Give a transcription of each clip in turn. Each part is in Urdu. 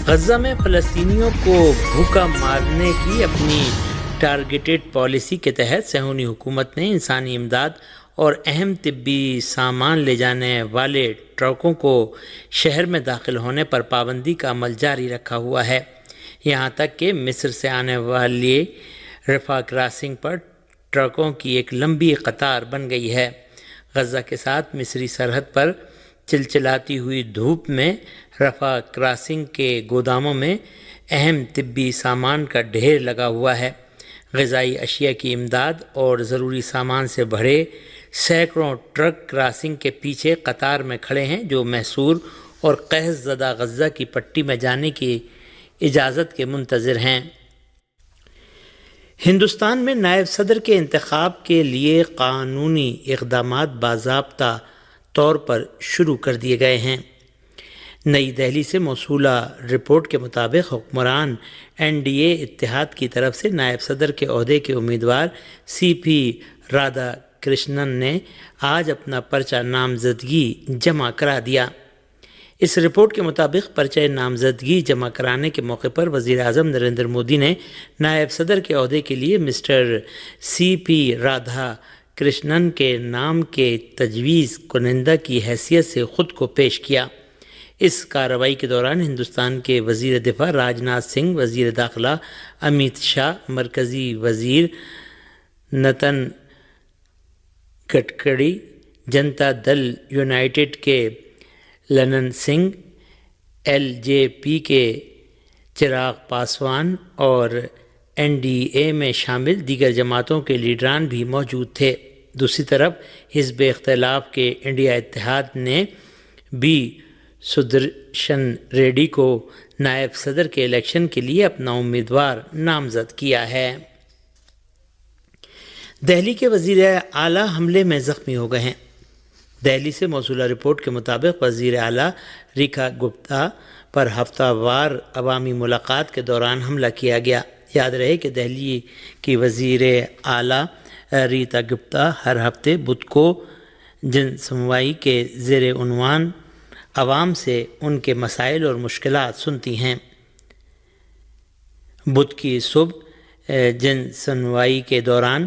غزہ میں فلسطینیوں کو بھوکا مارنے کی اپنی ٹارگیٹڈ پالیسی کے تحت صہیونی حکومت نے انسانی امداد اور اہم طبی سامان لے جانے والے ٹرکوں کو شہر میں داخل ہونے پر پابندی کا عمل جاری رکھا ہوا ہے، یہاں تک کہ مصر سے آنے والی رفح کراسنگ پر ٹرکوں کی ایک لمبی قطار بن گئی ہے۔ غزہ کے ساتھ مصری سرحد پر چلچلاتی ہوئی دھوپ میں رفح کراسنگ کے گوداموں میں اہم طبی سامان کا ڈھیر لگا ہوا ہے۔ غذائی اشیاء کی امداد اور ضروری سامان سے بھرے سینکڑوں ٹرک کراسنگ کے پیچھے قطار میں کھڑے ہیں، جو محصور اور قحط زدہ غزہ کی پٹی میں جانے کی اجازت کے منتظر ہیں۔ ہندوستان میں نائب صدر کے انتخاب کے لیے قانونی اقدامات باضابطہ طور پر شروع کر دیے گئے ہیں۔ نئی دہلی سے موصولہ رپورٹ کے مطابق حکمران NDA اتحاد کی طرف سے نائب صدر کے عہدے کے امیدوار CP رادھا کرشنن نے آج اپنا پرچہ نامزدگی جمع کرا دیا۔ اس رپورٹ کے مطابق پرچہ نامزدگی جمع کرانے کے موقع پر وزیر اعظم نریندر مودی نے نائب صدر کے عہدے کے لیے مسٹر CP رادھا کرشنن کے نام کے تجویز کنندہ کی حیثیت سے خود کو پیش کیا۔ اس کارروائی کے دوران ہندوستان کے وزیر دفاع راجناتھ سنگھ، وزیر داخلہ امیت شاہ، مرکزی وزیر نتن گڈکری، جنتا دل یونائیٹڈ کے للن سنگھ، LJP کے چراغ پاسوان اور NDA میں شامل دیگر جماعتوں کے لیڈران بھی موجود تھے۔ دوسری طرف حزب اختلاف کے انڈیا اتحاد نے بھی سدرشن ریڈی کو نائب صدر کے الیکشن کے لیے اپنا امیدوار نامزد کیا ہے۔ دہلی کے وزیر اعلیٰ حملے میں زخمی ہو گئے ہیں۔ دہلی سے موصولہ رپورٹ کے مطابق وزیر اعلیٰ ریکھا گپتا پر ہفتہ وار عوامی ملاقات کے دوران حملہ کیا گیا۔ یاد رہے کہ دہلی کی وزیر اعلیٰ ریتا گپتا ہر ہفتے بدھ کو جن سنوائی کے زیر عنوان عوام سے ان کے مسائل اور مشکلات سنتی ہیں۔ بدھ کی صبح جن سنوائی کے دوران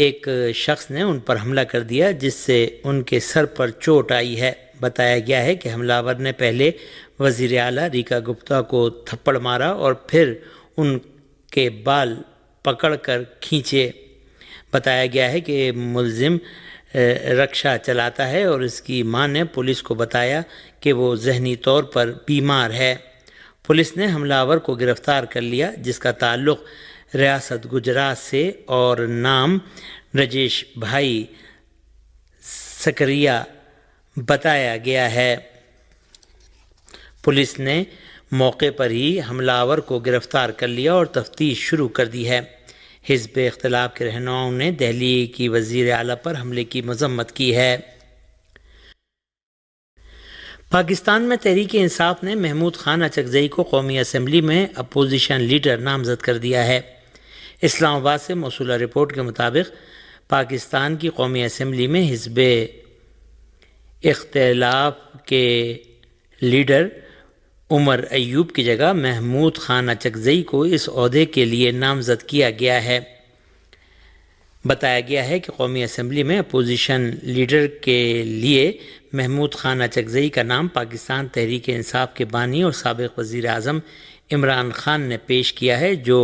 ایک شخص نے ان پر حملہ کر دیا، جس سے ان کے سر پر چوٹ آئی ہے۔ بتایا گیا ہے کہ حملہ آور نے پہلے وزیر اعلیٰ ریکھا گپتا کو تھپڑ مارا اور پھر ان کے بال پکڑ کر کھینچے۔ بتایا گیا ہے کہ ملزم رکشہ چلاتا ہے اور اس کی ماں نے پولیس کو بتایا کہ وہ ذہنی طور پر بیمار ہے۔ پولیس نے حملہ آور کو گرفتار کر لیا، جس کا تعلق ریاست گجرات سے اور نام رجیش بھائی سکریا بتایا گیا ہے۔ پولیس نے موقع پر ہی حملہ آور کو گرفتار کر لیا اور تفتیش شروع کر دی ہے۔ حزب اختلاف کے رہنماؤں نے دہلی کی وزیر اعلیٰ پر حملے کی مذمت کی ہے۔ پاکستان میں تحریک انصاف نے محمود خان اچکزئی کو قومی اسمبلی میں اپوزیشن لیڈر نامزد کر دیا ہے۔ اسلام آباد سے موصولہ رپورٹ کے مطابق پاکستان کی قومی اسمبلی میں حزب اختلاف کے لیڈر عمر ایوب کی جگہ محمود خان اچکزئی کو اس عہدے کے لیے نامزد کیا گیا ہے۔ بتایا گیا ہے کہ قومی اسمبلی میں اپوزیشن لیڈر کے لیے محمود خان اچکزئی کا نام پاکستان تحریک انصاف کے بانی اور سابق وزیر اعظم عمران خان نے پیش کیا ہے، جو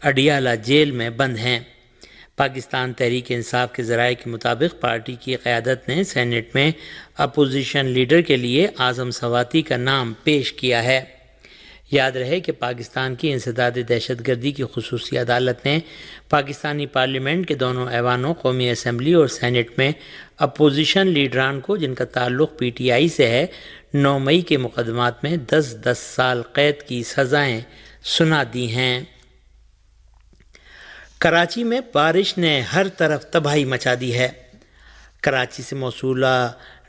اڈیالہ جیل میں بند ہیں۔ پاکستان تحریک انصاف کے ذرائع کے مطابق پارٹی کی قیادت نے سینیٹ میں اپوزیشن لیڈر کے لیے اعظم سواتی کا نام پیش کیا ہے۔ یاد رہے کہ پاکستان کی انسداد دہشت گردی کی خصوصی عدالت نے پاکستانی پارلیمنٹ کے دونوں ایوانوں قومی اسمبلی اور سینیٹ میں اپوزیشن لیڈران کو، جن کا تعلق PTI سے ہے، 9 مئی کے مقدمات میں 10 سال قید کی سزائیں سنا دی ہیں۔ کراچی میں بارش نے ہر طرف تباہی مچا دی ہے۔ کراچی سے موصولہ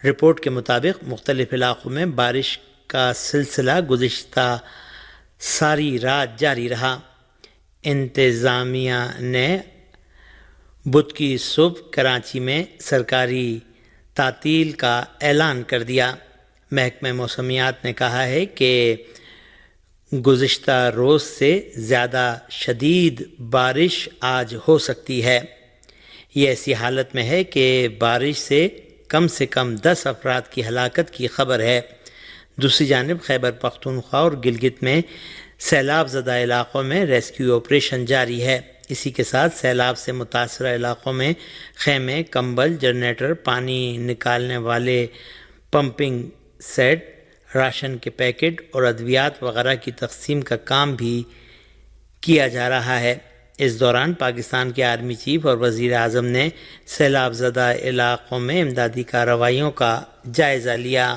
رپورٹ کے مطابق مختلف علاقوں میں بارش کا سلسلہ گزشتہ ساری رات جاری رہا۔ انتظامیہ نے بدھ کی صبح کراچی میں سرکاری تعطیل کا اعلان کر دیا۔ محکمہ موسمیات نے کہا ہے کہ گزشتہ روز سے زیادہ شدید بارش آج ہو سکتی ہے۔ یہ ایسی حالت میں ہے کہ بارش سے کم 10 افراد کی ہلاکت کی خبر ہے۔ دوسری جانب خیبر پختونخوا اور گلگت میں سیلاب زدہ علاقوں میں ریسکیو آپریشن جاری ہے۔ اسی کے ساتھ سیلاب سے متاثرہ علاقوں میں خیمے، کمبل، جنریٹر، پانی نکالنے والے پمپنگ سیٹ، راشن کے پیکٹ اور ادویات وغیرہ کی تقسیم کا کام بھی کیا جا رہا ہے۔ اس دوران پاکستان کے آرمی چیف اور وزیر اعظم نے سیلاب زدہ علاقوں میں امدادی کارروائیوں کا جائزہ لیا۔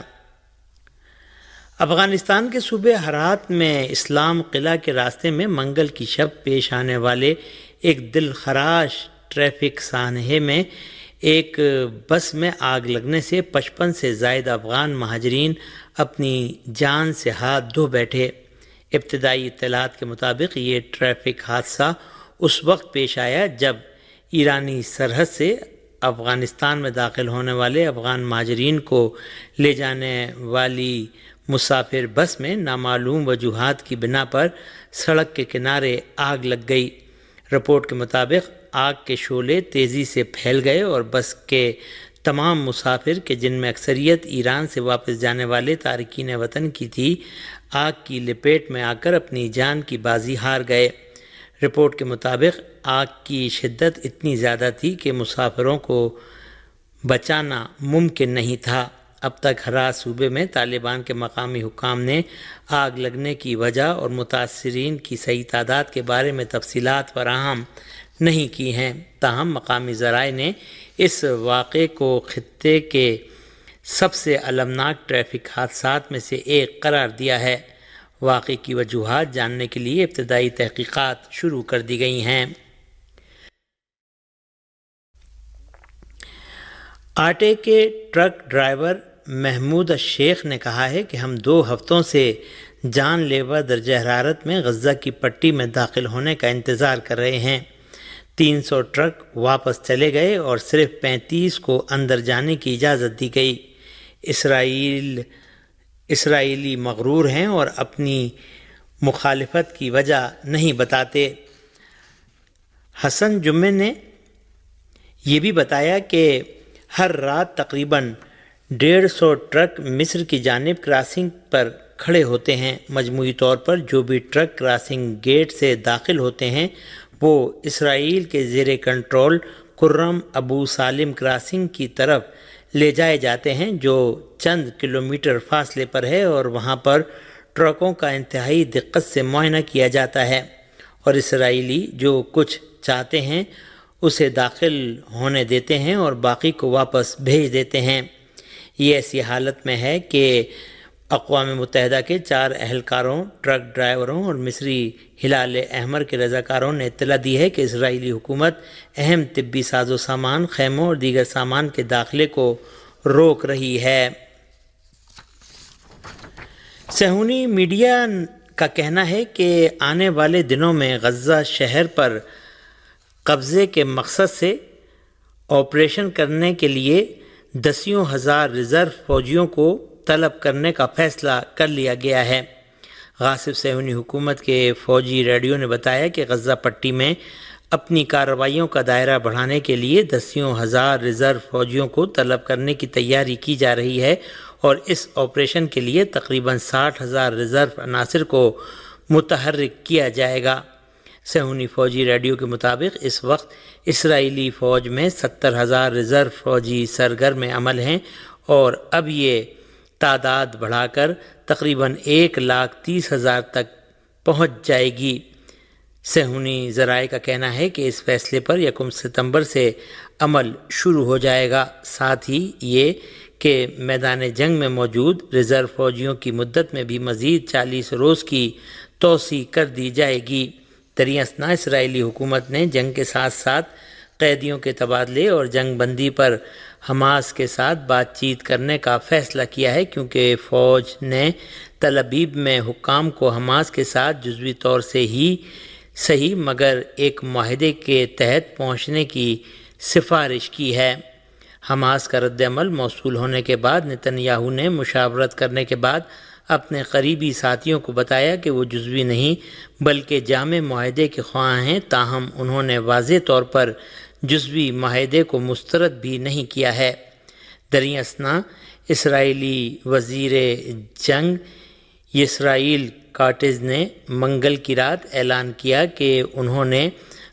افغانستان کے صوبے ہرات میں اسلام قلعہ کے راستے میں منگل کی شب پیش آنے والے ایک دلخراش ٹریفک سانحے میں ایک بس میں آگ لگنے سے 55 سے زائد افغان مہاجرین اپنی جان سے ہاتھ دھو بیٹھے۔ ابتدائی اطلاعات کے مطابق یہ ٹریفک حادثہ اس وقت پیش آیا جب ایرانی سرحد سے افغانستان میں داخل ہونے والے افغان مہاجرین کو لے جانے والی مسافر بس میں نامعلوم وجوہات کی بنا پر سڑک کے کنارے آگ لگ گئی۔ رپورٹ کے مطابق آگ کے شعلے تیزی سے پھیل گئے اور بس کے تمام مسافر کہ جن میں اکثریت ایران سے واپس جانے والے تارکین وطن کی تھی، آگ کی لپیٹ میں آ کر اپنی جان کی بازی ہار گئے۔ رپورٹ کے مطابق آگ کی شدت اتنی زیادہ تھی کہ مسافروں کو بچانا ممکن نہیں تھا۔ اب تک ہرات صوبے میں طالبان کے مقامی حکام نے آگ لگنے کی وجہ اور متاثرین کی صحیح تعداد کے بارے میں تفصیلات فراہم نہیں کی ہیں، تاہم مقامی ذرائع نے اس واقعے کو خطے کے سب سے المناک ٹریفک حادثات میں سے ایک قرار دیا ہے۔ واقعے کی وجوہات جاننے کے لیے ابتدائی تحقیقات شروع کر دی گئی ہیں۔ آٹے کے ٹرک ڈرائیور محمود الشیخ نے کہا ہے کہ ہم 2 ہفتوں سے جان لیوا درجہ حرارت میں غزہ کی پٹی میں داخل ہونے کا انتظار کر رہے ہیں۔ 300 ٹرک واپس چلے گئے اور صرف 35 کو اندر جانے کی اجازت دی گئی۔ اسرائیلی مغرور ہیں اور اپنی مخالفت کی وجہ نہیں بتاتے۔ حسن جمعہ نے یہ بھی بتایا کہ ہر رات تقریباً 150 ٹرک مصر کی جانب کراسنگ پر کھڑے ہوتے ہیں۔ مجموعی طور پر جو بھی ٹرک کراسنگ گیٹ سے داخل ہوتے ہیں وہ اسرائیل کے زیر کنٹرول کرم ابو سالم کراسنگ کی طرف لے جائے جاتے ہیں، جو چند کلومیٹر فاصلے پر ہے، اور وہاں پر ٹرکوں کا انتہائی دقت سے معائنہ کیا جاتا ہے اور اسرائیلی جو کچھ چاہتے ہیں اسے داخل ہونے دیتے ہیں اور باقی کو واپس بھیج دیتے ہیں۔ یہ ایسی حالت میں ہے کہ اقوام متحدہ کے 4 اہلکاروں، ٹرک ڈرائیوروں اور مصری ہلال احمر کے رضاکاروں نے اطلاع دی ہے کہ اسرائیلی حکومت اہم طبی ساز و سامان، خیموں اور دیگر سامان کے داخلے کو روک رہی ہے۔ صہیونی میڈیا کا کہنا ہے کہ آنے والے دنوں میں غزہ شہر پر قبضے کے مقصد سے آپریشن کرنے کے لیے 10,000 ریزرو فوجیوں کو طلب کرنے کا فیصلہ کر لیا گیا ہے۔ غاصب صہیونی حکومت کے فوجی ریڈیو نے بتایا کہ غزہ پٹی میں اپنی کارروائیوں کا دائرہ بڑھانے کے لیے 10,000 ریزرو فوجیوں کو طلب کرنے کی تیاری کی جا رہی ہے اور اس آپریشن کے لیے تقریباً 60,000 ریزرو عناصر کو متحرک کیا جائے گا۔ صہیونی فوجی ریڈیو کے مطابق اس وقت اسرائیلی فوج میں 70,000 ریزرو فوجی سرگرم عمل ہیں اور اب یہ تعداد بڑھا کر تقریباً 1,30,000 تک پہنچ جائے گی۔ صہیونی ذرائع کا کہنا ہے کہ اس فیصلے پر 1 ستمبر سے عمل شروع ہو جائے گا، ساتھ ہی یہ کہ میدان جنگ میں موجود ریزرو فوجیوں کی مدت میں بھی مزید 40 روز کی توسیع کر دی جائے گی۔ دریں اثنا اسرائیلی حکومت نے جنگ کے ساتھ ساتھ قیدیوں کے تبادلے اور جنگ بندی پر حماس کے ساتھ بات چیت کرنے کا فیصلہ کیا ہے، کیونکہ فوج نے تل ابیب میں حکام کو حماس کے ساتھ جزوی طور سے ہی صحیح مگر ایک معاہدے کے تحت پہنچنے کی سفارش کی ہے۔ حماس کا رد عمل موصول ہونے کے بعد نتن یاہو نے مشاورت کرنے کے بعد اپنے قریبی ساتھیوں کو بتایا کہ وہ جزوی نہیں بلکہ جامع معاہدے کے خواہاں ہیں، تاہم انہوں نے واضح طور پر جزوی معاہدے کو مسترد بھی نہیں کیا ہے۔ دریں اثنا اسرائیلی وزیر جنگ اسرائیل کاٹز نے منگل کی رات اعلان کیا کہ انہوں نے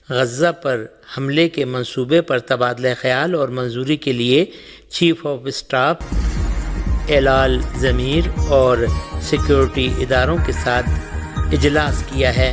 غزہ پر حملے کے منصوبے پر تبادلہ خیال اور منظوری کے لیے چیف آف اسٹاف ایل ضمیر اور سیکیورٹی اداروں کے ساتھ اجلاس کیا ہے۔